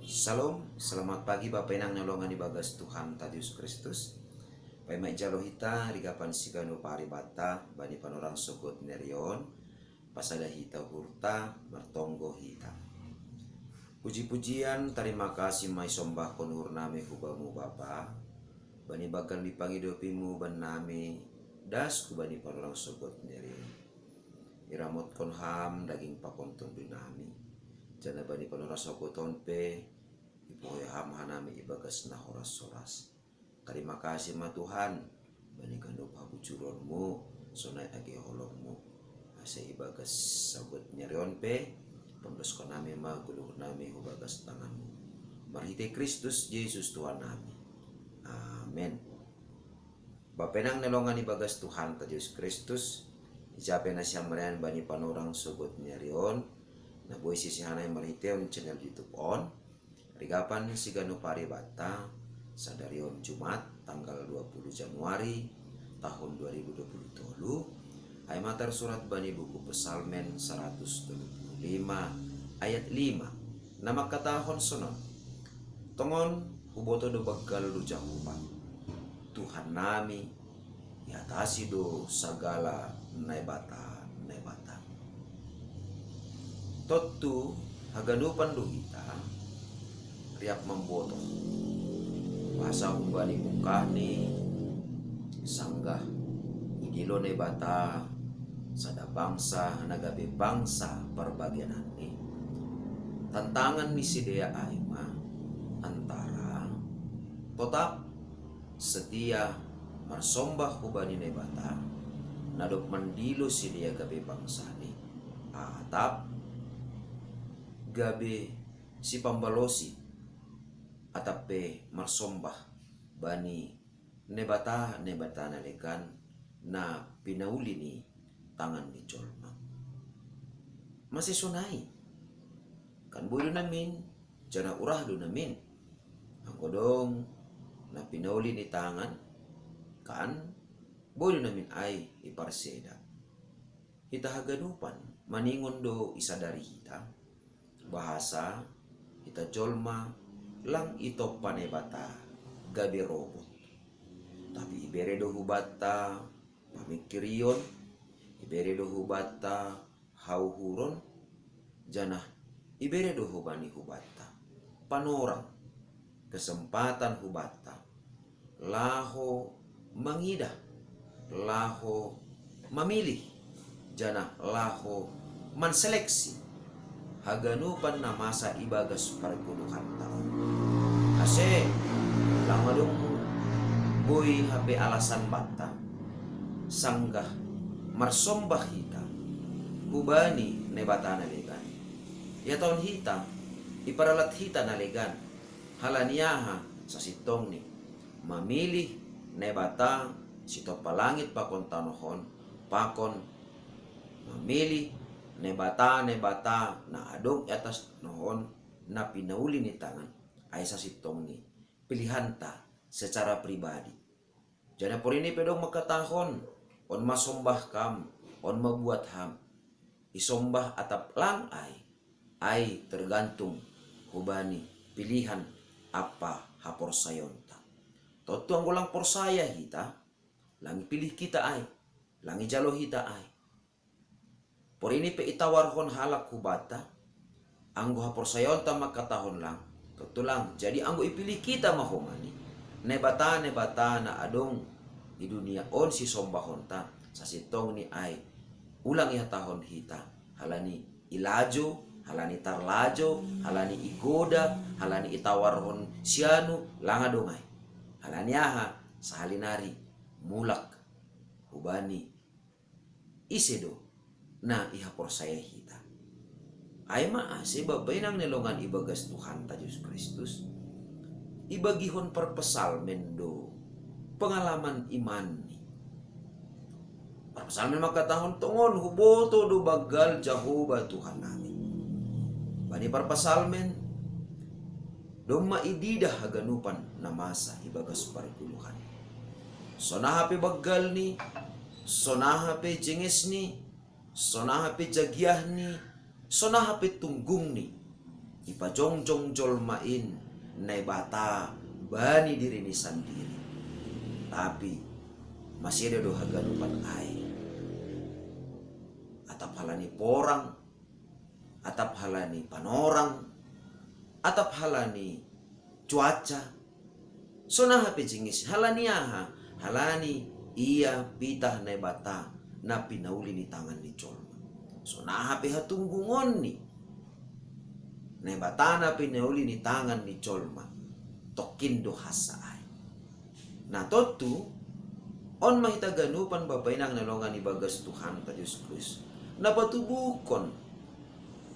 Salam, selamat pagi Bapak Inang nyolongan di bagas Tuhan Tadi Yesus Kristus. Pai mai jalo hita rigapan sigano pari bata bani panorang sogot nerion pasada hita hurta bertonggo hita. Puji-pujian terima kasih mai sombah konur nami hubamu Bapa. Bani bagan dipangidopimu ban nami das ku bani panorang sogot nerion. Iramot konham daging pakon tumbi nami. Jana bani panorang sogot tonpe ipoy ham hanami ibagas na horas-horas. Terima kasih ma Tuhan bani kando pabucuronmu sonai agi holongmu asa ibagas sagot nyarion pe pemdos konami ma guluh nami hubagas tanganmu marhite Kristus Yesus Tuhan nami amen. Bapenang nelongan ibagas Tuhan Tadi Yesus Kristus ijape na siya marian bani panorang sogot nyarion na boy sisihanay marhite on channel YouTube on rigapan sigano pari bata sadarion Jumat tanggal 20 Januari tahun 2027 ay matar surat bani buku Pesalmen 125 ayat 5 nama katahon sonon tongon huboto do baggal do jahupa Tuhan nami yatasi do sagala naibata totu haganupan do hita riap memboto bahasa ubani mukani sanggah igilo ne bata sada bangsa nagabe bangsa perbagianan ni tantangan ni sidea aima antara tetap setia marsombah ubani ne bata nadok mandilo sidea gabe bangsa ni atap gabe si pambalosi atape marsombah bani nebata nalekan na pinauli ni tangan ni Jolma masih sunai kan boyo namin jana urahdo namin ang kodong na pinauli ni tangan kan boyo namin ay iparseda hita haganupan maningon do isa dari hita bahasa hita Jolma lang ito panebata gabi robot tapi ibere do hubata pamikirion ibere do hubata hauhuron jana ibere do hubani hubata panorang kesempatan hubata laho mangida laho memilih jana laho manseleksi haganupan na masa ibagas parpuluhan taon ase langadong boy hape alasan bata sanggah marsombah hita hubani ne bata nalegan ya taon hita iparalat hita nalegan halaniyaha sa sitong ni mamilih ne bata sito palangit pakon tanohon pakon mamilih nebata na adong atas nohon na pinauli ni tangan ay sa sitong ni pilihan ta secara pribadi. Jana por ini pedong makatahon on masombah kam on mabuat ham isombah atap lang ay tergantung hubani pilihan apa hapor sayonta. Toto ang gulang porsaya hita lang pilih kita ay lang ijalo hita ay por ini pe itawarhon halak hubata anggo hapor sayon ta makatahon lang tutulang jadi anggo ipilih kita mahomani nebata na adong di dunia on si sombahon ta sa sitong ni ay ulang iha tahon hita halani ilajo halani tarlajo halani igoda halani itawarhon sianu langa dongay halani aha sa halinari mulak hubani isedo na ihapor saya hita ay maase babay nang nelongan ibagas Tuhan Tadi Yesus Kristus ibagihon perpesalmen do pengalaman iman ni perpesalmen makatahon tongon huboto do bagal Jehova Tuhan namin bani perpesalmen do maididah haganupan na masa ibagas parikuluhan sonaha pe bagal ni sonaha pe jenges ni sonaha pe jagiah ni sonaha pe tunggung ni ipajongjong jolmain nai bata bani diri ni sendiri, tapi masih ada doha ganupan ai atap halani porang, atap halani panorang, atap halani cuaca. Sona hape jingis halani aha, halani ia pitah nai bata na pinauli ni tangan ni colma. Sona hape hatunggungon ni nai bata na pinauli ni tangan ni colma tokin do hasa ai. Nah totu on mahita ganupan bapainang nalongan ibagas Tuhan ta Yesus Kristus na patubukon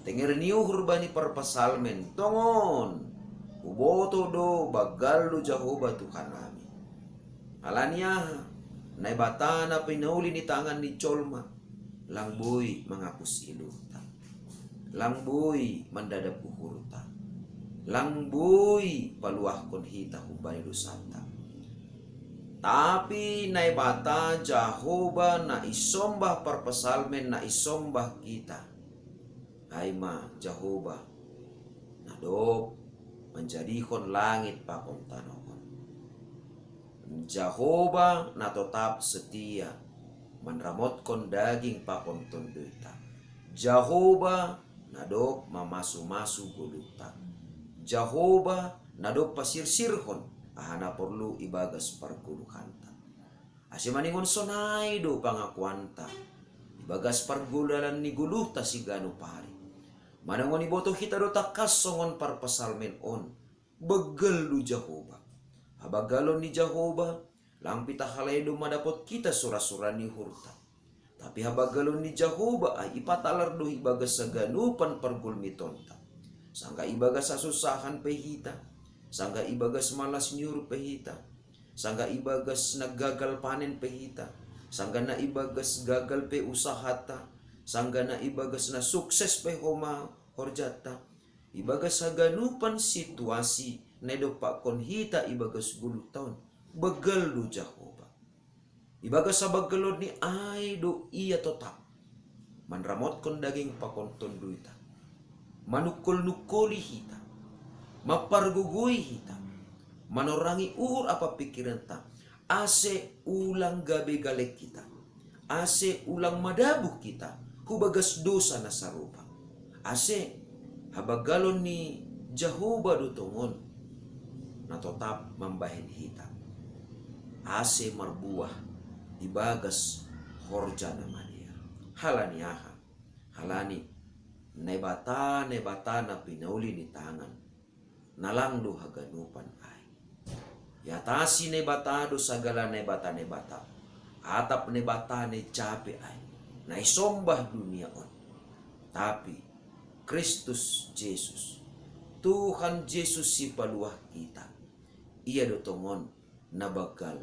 tenger niuhur bani parpasalmen tongon uboto do bagal do Jehovah Tuhan kami alania nai batana pinauli ni tangan ni colma langbui menghapus iluta, langbui mendadap uhurta, langbui paluahkon hita hubani dosata. Tapi nai bata Jehovah na isombah parpasalmen na isombah kita. Haima Jehovah na dop menjadikon langit pakon tanokon. Jehovah na tetap setia menramotkon daging pakon tonduita. Jehovah na dop mamasu-masu gulutan. Jehovah na dop pasir-sirhon ahana perlu ibagas parguluhanta. Asimaningon sonai do pangakuanta. Ibagas pargulalan ni guluhta si ganu pari. Manangon iboto kita do takas songon parpasalmen on. Begel do Jehovah. Habagalon ni Jehovah. Lang pita halay do madapot kita surah-surah ni hurta. Tapi habagalon ni Jehovah ay ipatalar do ibagas sa ganupan pargulmitonta. Sangka ibagas sa susahan pehita. Sangga ibagas malas nyuruh pehita, sangga ibagas nagagal panen pehita, sangga na ibagas gagal pe usahata, sangga na ibagas na sukses pe homa horjata, ibagas sa ganupan situasi na dopa kon hita ibagas gulutan, begal do Jehovah. Ibagas sa bagalod ni ay do iya tetap, manramot kon daging pakonton duita, manukul-nukuli hita, mapargugui hita, manorangi uhur apa pikiran ta, ase ulang gabe galek kita, ase ulang madabuh kita, hubagas dosa na sarupa, ase habagalon ni Jehovah dutongon, na tetap membahin hita, ase marbuah, ibagas horja nama dia, halani aha, halani, nebata na pinauli ni tangan, nalang do haganupan ay. Yatasi ne batado sagala ne bata, atap ne bata ne cape ay, na isombah dunia on. Tapi Kristus Jesus, Tuhan Yesus si paluah kita, ia dotongon na bagal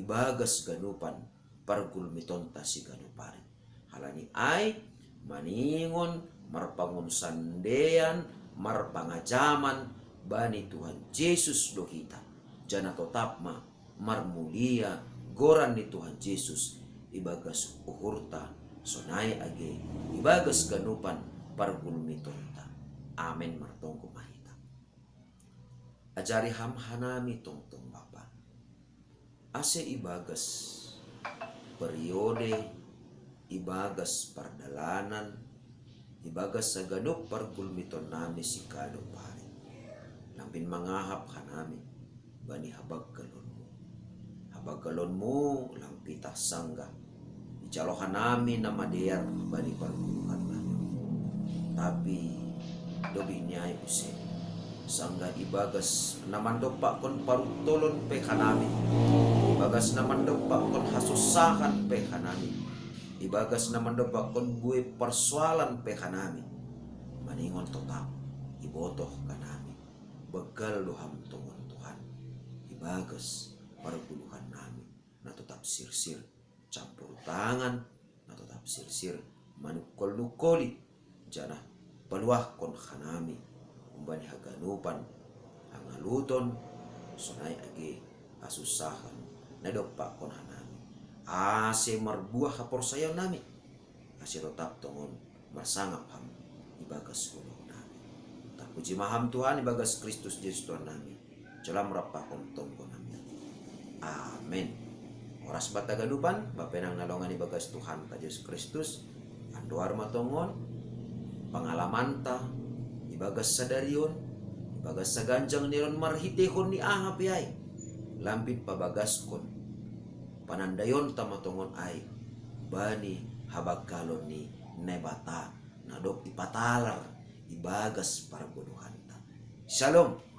ibagas ganupan pargulmitonta si ganupari. Halani ay maningon marpangun sandean marpangajaman bani Tuhan Yesus do kita. Jana tetap ma marmulia goran ni Tuhan Yesus ibagas uhurta sonai age ibagas ganupan pargulmitonta. Amen martongko mahita. Ajari hamhanami tongtong Bapa. Ase ibagas periode ibagas pardalanan ibagas sa ganup pargulmiton nami si kado pari. Lampin mangahap kanami bani habag galon mo lang pitah sangga icalohan nami na madear bani parguluhan nami. Tapi dobi niya use sangga ibagas naman dopa kon parutolon pe kanami, ibagas naman dopa kon hasusahan pe kanami, ibagas naman dopa kon gue persoalan pe kanami, maningon tetap ibotoh kanami. Begal doham tongon Tuhan, ibagas parguluhan nami, na tetap sir-sir campur tangan, na tetap sir-sir manukol-nukoli, jana paluah kon kanami, umbani haganupan, hangaluton, sunai age asusahan, na dopa kon hanami, ase marbuah hapor sayaw nami, ase tetap tongon marsangap ham, ibagas gulong nami. Puji maham Tuhan ibagas Kristus Yesus Tuhan nami. Dalam rapakon tongko nami. Amin. Oras batagadupan, bapenang nalongan ibagas Tuhan ta Yesus Kristus. Andoar matongon, pengalaman ta, ibagas sadarion, ibagas saganjang niron marhitehon ni ahap yay. Lampit pabagaskon, panandayon ta matongon ay, bani habagkalon ni nebata, nadok ipatalar, ibagas para bodohan ta. Shalom.